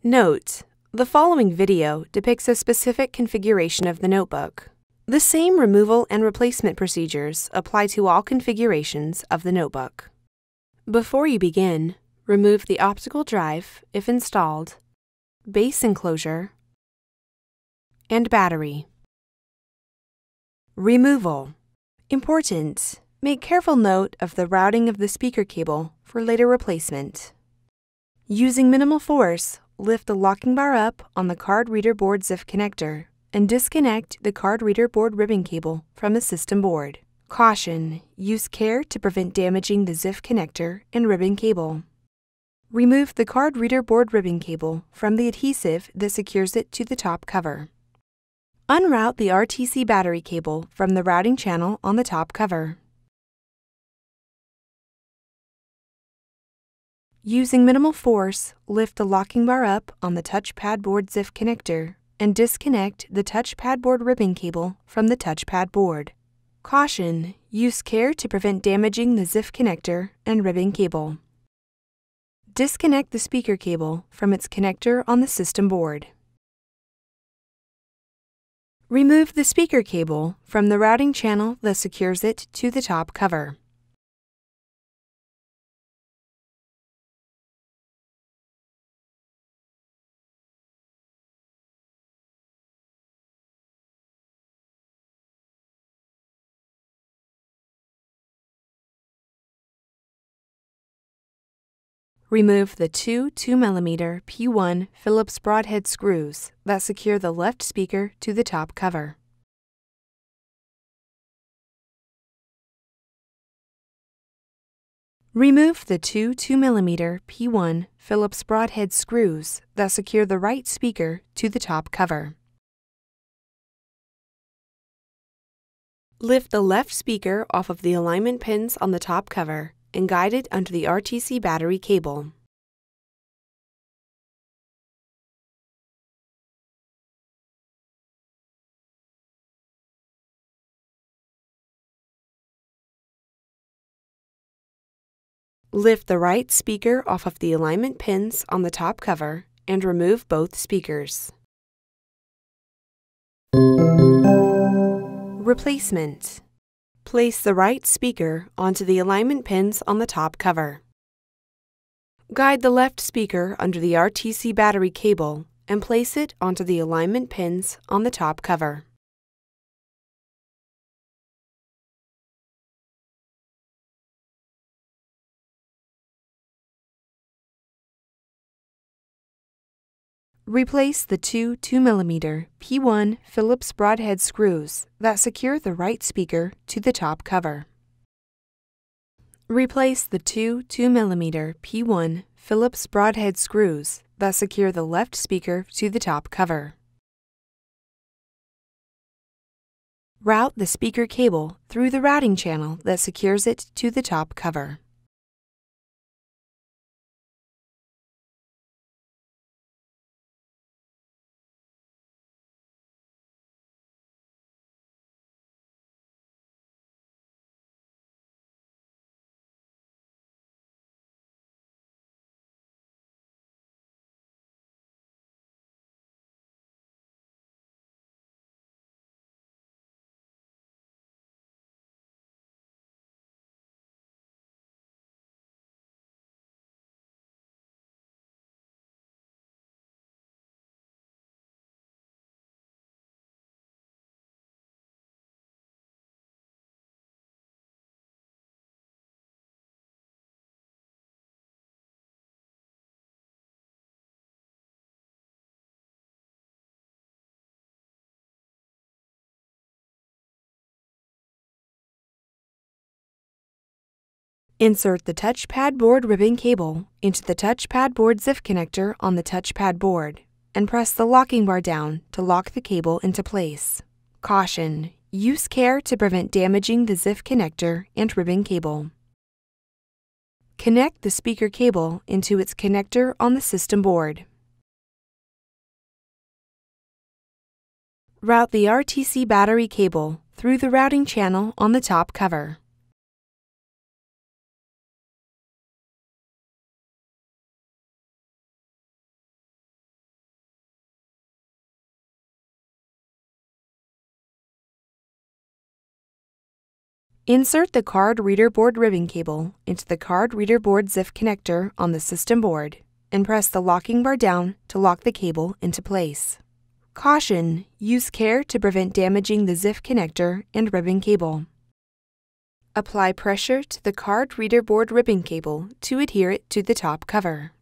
Note: the following video depicts a specific configuration of the notebook. The same removal and replacement procedures apply to all configurations of the notebook. Before you begin, remove the optical drive, if installed, base enclosure, and battery. Removal. Important: make careful note of the routing of the speaker cable for later replacement. Using minimal force, lift the locking bar up on the card reader board ZIF connector and disconnect the card reader board ribbon cable from the system board. Caution: use care to prevent damaging the ZIF connector and ribbon cable. Remove the card reader board ribbon cable from the adhesive that secures it to the top cover. Unroute the RTC battery cable from the routing channel on the top cover. Using minimal force, lift the locking bar up on the touchpad board ZIF connector and disconnect the touchpad board ribbon cable from the touchpad board. Caution: use care to prevent damaging the ZIF connector and ribbon cable. Disconnect the speaker cable from its connector on the system board. Remove the speaker cable from the routing channel that secures it to the top cover. Remove the two 2mm P1 Phillips broadhead screws that secure the left speaker to the top cover. Remove the two 2mm P1 Phillips broadhead screws that secure the right speaker to the top cover. Lift the left speaker off of the alignment pins on the top cover and guide it onto the RTC battery cable. Lift the right speaker off of the alignment pins on the top cover and remove both speakers. Replacement. Place the right speaker onto the alignment pins on the top cover. Guide the left speaker under the RTC battery cable and place it onto the alignment pins on the top cover. Replace the two 2mm P1 Phillips broadhead screws that secure the right speaker to the top cover. Replace the two 2mm P1 Phillips broadhead screws that secure the left speaker to the top cover. Route the speaker cable through the routing channel that secures it to the top cover. Insert the touchpad board ribbon cable into the touchpad board ZIF connector on the touchpad board and press the locking bar down to lock the cable into place. Caution: use care to prevent damaging the ZIF connector and ribbon cable. Connect the speaker cable into its connector on the system board. Route the RTC battery cable through the routing channel on the top cover. Insert the card reader board ribbon cable into the card reader board ZIF connector on the system board and press the locking bar down to lock the cable into place. Caution: use care to prevent damaging the ZIF connector and ribbon cable. Apply pressure to the card reader board ribbon cable to adhere it to the top cover.